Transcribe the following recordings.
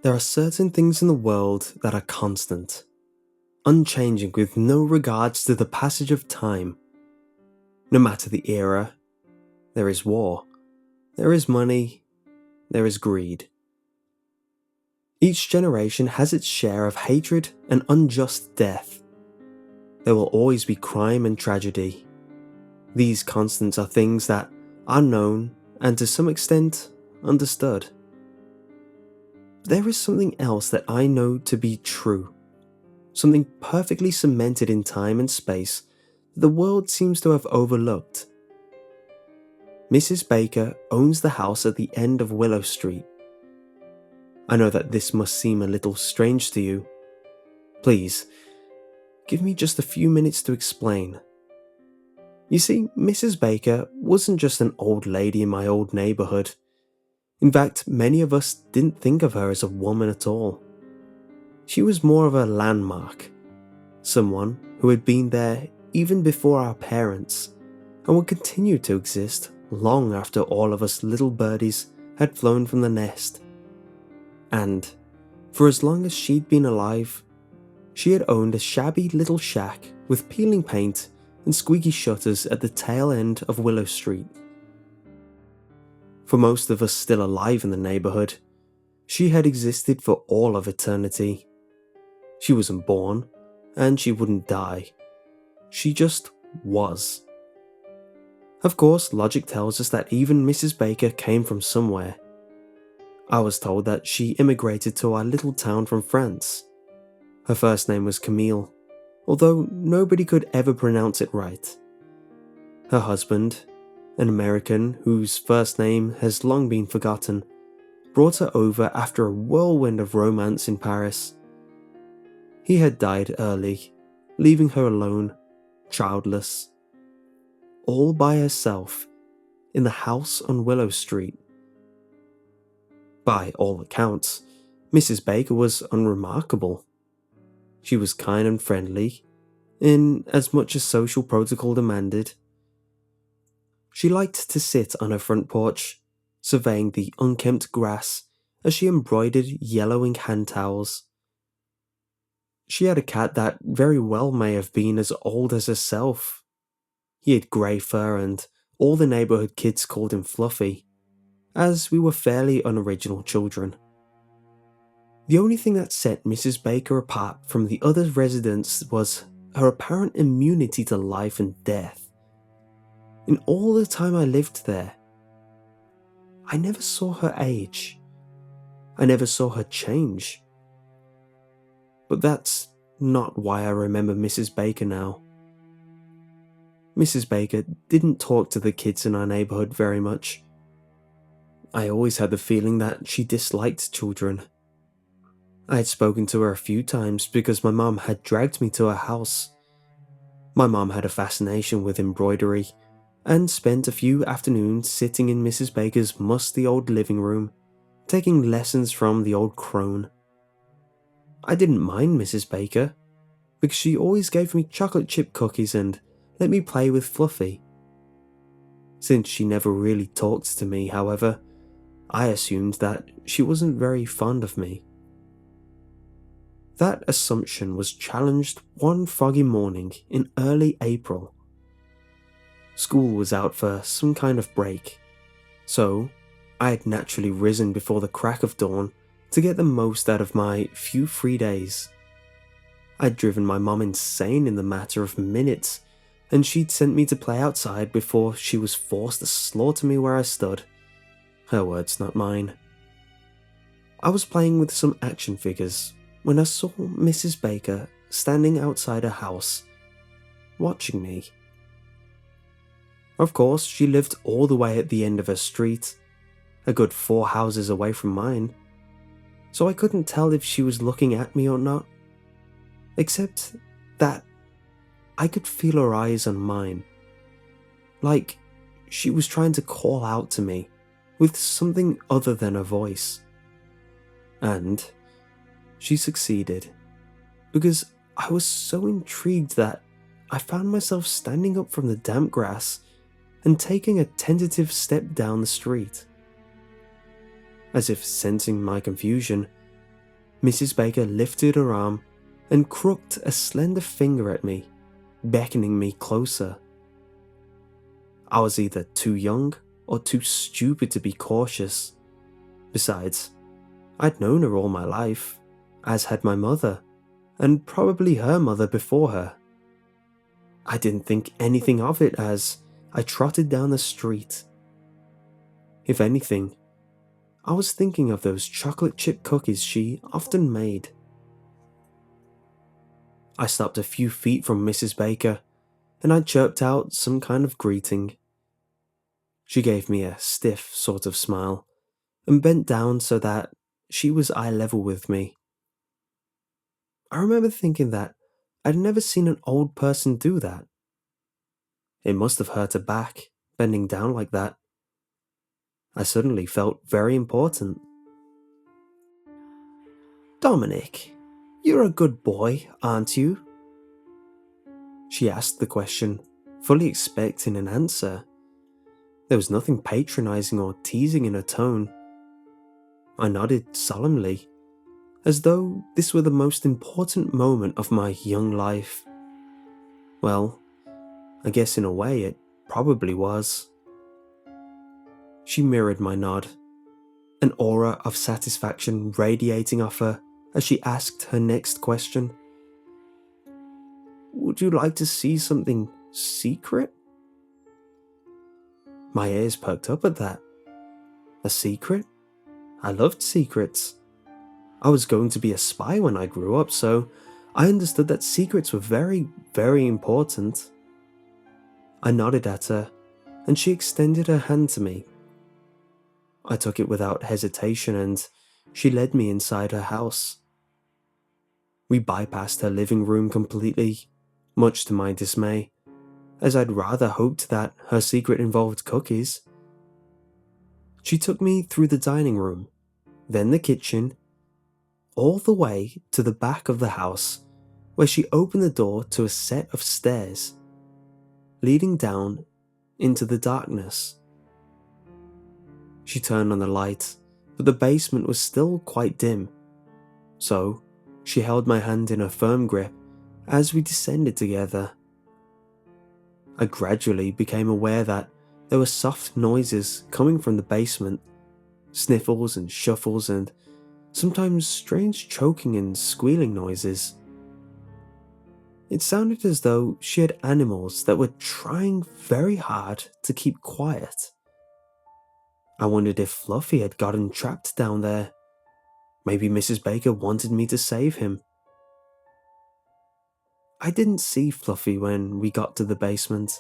There are certain things in the world that are constant, unchanging with no regards to the passage of time. No matter the era, there is war, there is money, there is greed. Each generation has its share of hatred and unjust death. There will always be crime and tragedy. These constants are things that are known and to some extent understood. There is something else that I know to be true, something perfectly cemented in time and space that the world seems to have overlooked. Mrs. Baker owns the house at the end of Willow Street. I know that this must seem a little strange to you. Please, give me just a few minutes to explain. You see, Mrs. Baker wasn't just an old lady in my old neighborhood. In fact, many of us didn't think of her as a woman at all. She was more of a landmark, someone who had been there even before our parents and would continue to exist long after all of us little birdies had flown from the nest. And, for as long as she'd been alive, she had owned a shabby little shack with peeling paint and squeaky shutters at the tail end of Willow Street. For most of us still alive in the neighborhood, she had existed for all of eternity. She wasn't born, and she wouldn't die. She just was. Of course, logic tells us that even Mrs. Baker came from somewhere. I was told that she immigrated to our little town from France. Her first name was Camille, although nobody could ever pronounce it right. Her husband, an American whose first name has long been forgotten, brought her over after a whirlwind of romance in Paris. He had died early, leaving her alone, childless, all by herself, in the house on Willow Street. By all accounts, Mrs. Baker was unremarkable. She was kind and friendly, in as much as social protocol demanded. She liked to sit on her front porch, surveying the unkempt grass as she embroidered yellowing hand towels. She had a cat that very well may have been as old as herself. He had grey fur and all the neighbourhood kids called him Fluffy, as we were fairly unoriginal children. The only thing that set Mrs. Baker apart from the other residents was her apparent immunity to life and death. In all the time I lived there, I never saw her age. I never saw her change. But that's not why I remember Mrs. Baker now. Mrs. Baker didn't talk to the kids in our neighbourhood very much. I always had the feeling that she disliked children. I had spoken to her a few times because my mum had dragged me to her house. My mum had a fascination with embroidery and spent a few afternoons sitting in Mrs. Baker's musty old living room, taking lessons from the old crone. I didn't mind Mrs. Baker, because she always gave me chocolate chip cookies and let me play with Fluffy. Since she never really talked to me, however, I assumed that she wasn't very fond of me. That assumption was challenged one foggy morning in early April. School was out for some kind of break, so I had naturally risen before the crack of dawn to get the most out of my few free days. I'd driven my mum insane in the matter of minutes, and she'd sent me to play outside before she was forced to slaughter me where I stood. Her words, not mine. I was playing with some action figures when I saw Mrs. Baker standing outside her house, watching me. Of course, she lived all the way at the end of her street, a good 4 houses away from mine, so I couldn't tell if she was looking at me or not, except that I could feel her eyes on mine, like she was trying to call out to me with something other than her voice. And she succeeded, because I was so intrigued that I found myself standing up from the damp grass and taking a tentative step down the street. As if sensing my confusion, Mrs. Baker lifted her arm and crooked a slender finger at me, beckoning me closer. I was either too young or too stupid to be cautious. Besides, I'd known her all my life, as had my mother, and probably her mother before her. I didn't think anything of it as I trotted down the street. If anything, I was thinking of those chocolate chip cookies she often made. I stopped a few feet from Mrs. Baker, and I chirped out some kind of greeting. She gave me a stiff sort of smile, and bent down so that she was eye level with me. I remember thinking that I'd never seen an old person do that. It must have hurt her back, bending down like that. I suddenly felt very important. "Dominic, you're a good boy, aren't you?" She asked the question, fully expecting an answer. There was nothing patronizing or teasing in her tone. I nodded solemnly, as though this were the most important moment of my young life. Well, I guess in a way it probably was. She mirrored my nod, an aura of satisfaction radiating off her as she asked her next question. "Would you like to see something secret?" My ears perked up at that. A secret? I loved secrets. I was going to be a spy when I grew up, so I understood that secrets were very, very important. I nodded at her, and she extended her hand to me. I took it without hesitation, and she led me inside her house. We bypassed her living room completely, much to my dismay, as I'd rather hoped that her secret involved cookies. She took me through the dining room, then the kitchen, all the way to the back of the house, where she opened the door to a set of stairs, leading down into the darkness. She turned on the light, but the basement was still quite dim, so she held my hand in a firm grip as we descended together. I gradually became aware that there were soft noises coming from the basement, sniffles and shuffles and sometimes strange choking and squealing noises. It sounded as though she had animals that were trying very hard to keep quiet. I wondered if Fluffy had gotten trapped down there. Maybe Mrs. Baker wanted me to save him. I didn't see Fluffy when we got to the basement.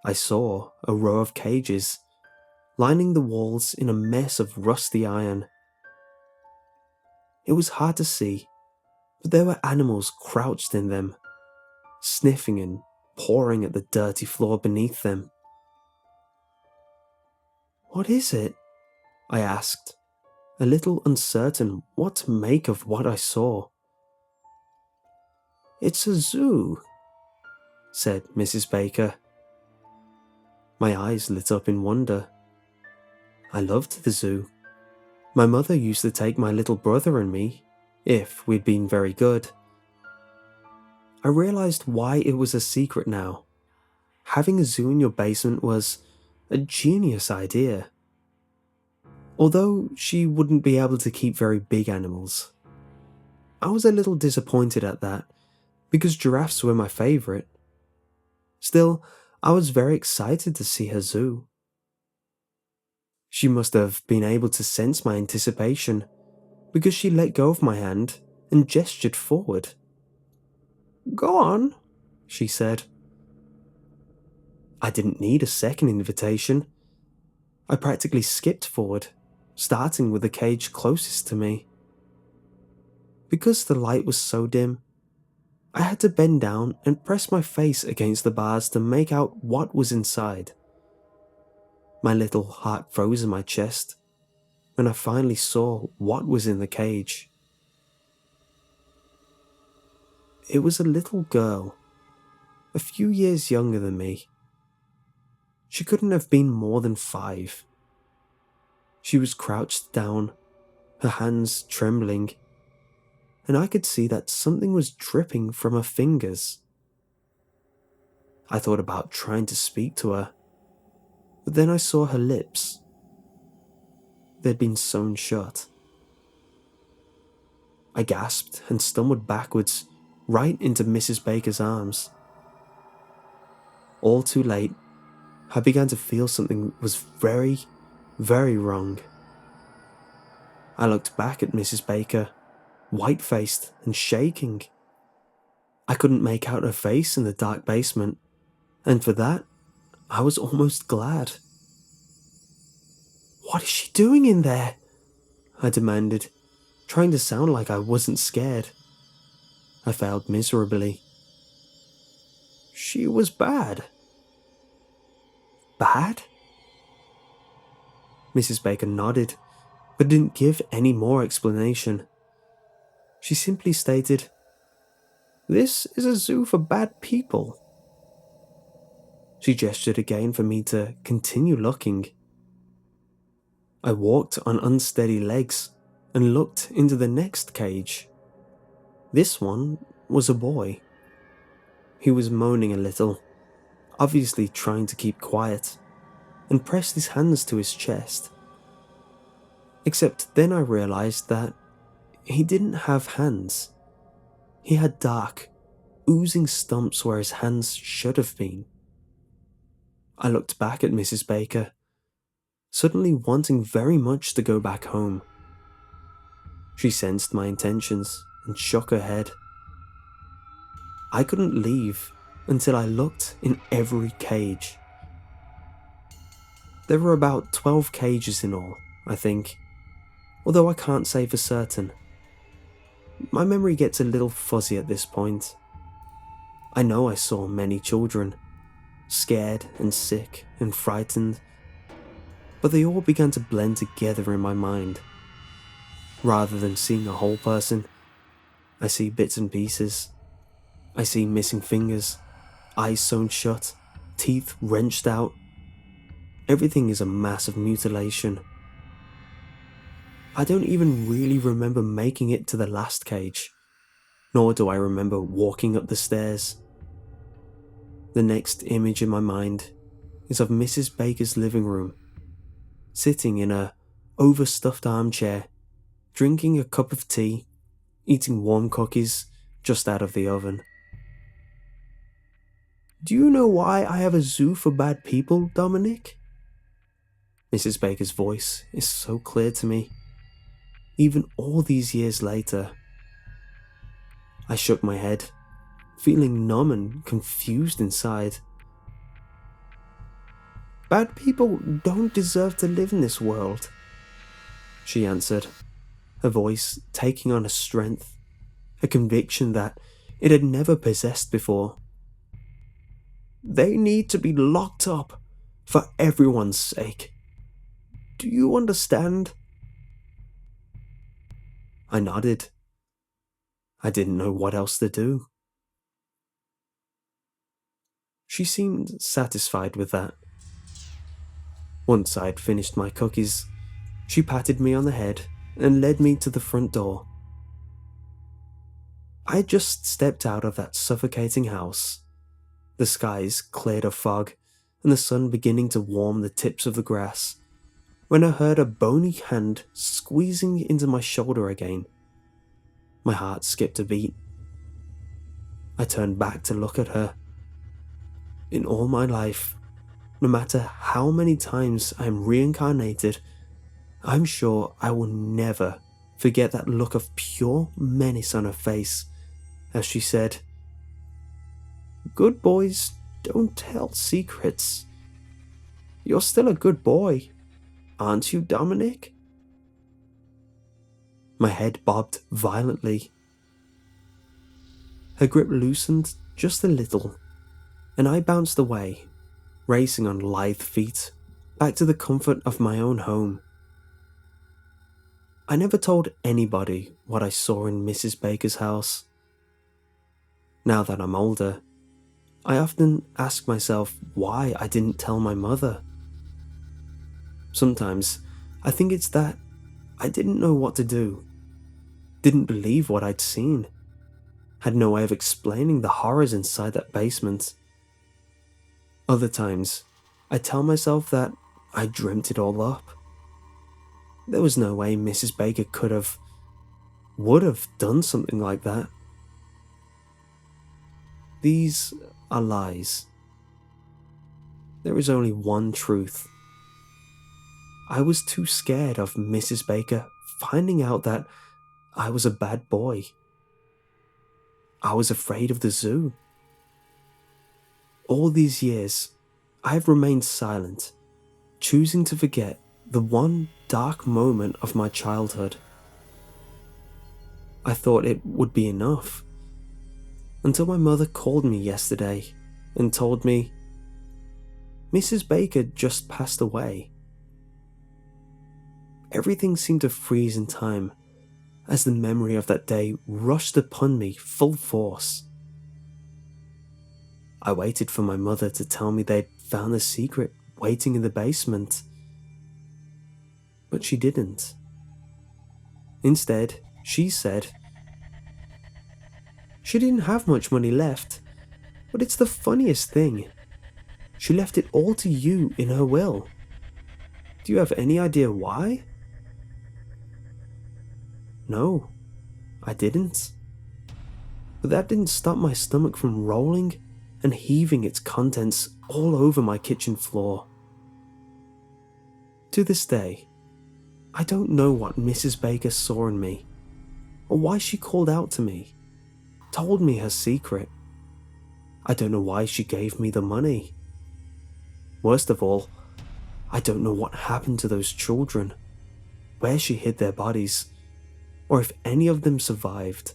I saw a row of cages, lining the walls in a mess of rusty iron. It was hard to see, but there were animals crouched in them, sniffing and pawing at the dirty floor beneath them. "What is it?" I asked, a little uncertain what to make of what I saw. "It's a zoo," said Mrs. Baker. My eyes lit up in wonder. I loved the zoo. My mother used to take my little brother and me, if we'd been very good. I realized why it was a secret now. Having a zoo in your basement was a genius idea. Although she wouldn't be able to keep very big animals. I was a little disappointed at that, because giraffes were my favorite. Still, I was very excited to see her zoo. She must have been able to sense my anticipation, because she let go of my hand and gestured forward. "Go on," she said. I didn't need a second invitation. I practically skipped forward, starting with the cage closest to me. Because the light was so dim, I had to bend down and press my face against the bars to make out what was inside. My little heart froze in my chest when I finally saw what was in the cage. It was a little girl, a few years younger than me. She couldn't have been more than 5. She was crouched down, her hands trembling, and I could see that something was dripping from her fingers. I thought about trying to speak to her, but then I saw her lips. They'd been sewn shut. I gasped and stumbled backwards, right into Mrs. Baker's arms. All too late, I began to feel something was very, very wrong. I looked back at Mrs. Baker, white-faced and shaking. I couldn't make out her face in the dark basement, and for that, I was almost glad. "What is she doing in there?" I demanded, trying to sound like I wasn't scared. I failed miserably. "She was bad." "Bad?" Mrs. Baker nodded, but didn't give any more explanation. She simply stated, "This is a zoo for bad people." She gestured again for me to continue looking. I walked on unsteady legs and looked into the next cage. This one was a boy. He was moaning a little, obviously trying to keep quiet, and pressed his hands to his chest. Except then I realized that he didn't have hands. He had dark, oozing stumps where his hands should have been. I looked back at Mrs. Baker, suddenly wanting very much to go back home. She sensed my intentions and shook her head. I couldn't leave until I looked in every cage. There were about 12 cages in all, I think, although I can't say for certain. My memory gets a little fuzzy at this point. I know I saw many children, scared and sick and frightened, but they all began to blend together in my mind. Rather than seeing a whole person, I see bits and pieces. I see missing fingers, eyes sewn shut, teeth wrenched out. Everything is a mass of mutilation. I don't even really remember making it to the last cage, nor do I remember walking up the stairs. The next image in my mind is of Mrs. Baker's living room, sitting in a overstuffed armchair, drinking a cup of tea, eating warm cookies just out of the oven. "Do you know why I have a zoo for bad people, Dominic?" Mrs. Baker's voice is so clear to me, even all these years later. I shook my head, feeling numb and confused inside. "Bad people don't deserve to live in this world," she answered, her voice taking on a strength, a conviction that it had never possessed before. "They need to be locked up for everyone's sake. Do you understand?" I nodded. I didn't know what else to do. She seemed satisfied with that. Once I'd finished my cookies, she patted me on the head and led me to the front door. I had just stepped out of that suffocating house, the skies cleared of fog and the sun beginning to warm the tips of the grass, when I heard a bony hand squeezing into my shoulder again. My heart skipped a beat. I turned back to look at her. In all my life, no matter how many times I am reincarnated, I'm sure I will never forget that look of pure menace on her face as she said, "Good boys don't tell secrets. You're still a good boy, aren't you, Dominic?" My head bobbed violently. Her grip loosened just a little, and I bounced away, racing on lithe feet back to the comfort of my own home. I never told anybody what I saw in Mrs. Baker's house. Now that I'm older, I often ask myself why I didn't tell my mother. Sometimes I think it's that I didn't know what to do, didn't believe what I'd seen, had no way of explaining the horrors inside that basement. Other times, I tell myself that I dreamt it all up. There was no way Mrs. Baker would have done something like that. These are lies. There is only one truth. I was too scared of Mrs. Baker finding out that I was a bad boy. I was afraid of the zoo. All these years, I have remained silent, choosing to forget the one dark moment of my childhood. I thought it would be enough, until my mother called me yesterday and told me Mrs. Baker just passed away. Everything seemed to freeze in time as the memory of that day rushed upon me full force. I waited for my mother to tell me they'd found the secret waiting in the basement, but she didn't. Instead, she said, "She didn't have much money left, but it's the funniest thing. She left it all to you in her will. Do you have any idea why?" No, I didn't. But that didn't stop my stomach from rolling and heaving its contents all over my kitchen floor. To this day, I don't know what Mrs. Baker saw in me, or why she called out to me, told me her secret. I don't know why she gave me the money. Worst of all, I don't know what happened to those children, where she hid their bodies, or if any of them survived.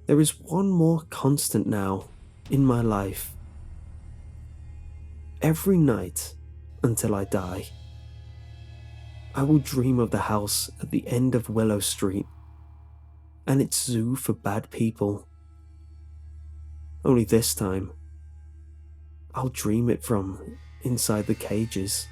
There is one more constant now in my life. Every night until I die, I will dream of the house at the end of Willow Street and its zoo for bad people. Only this time, I'll dream it from inside the cages.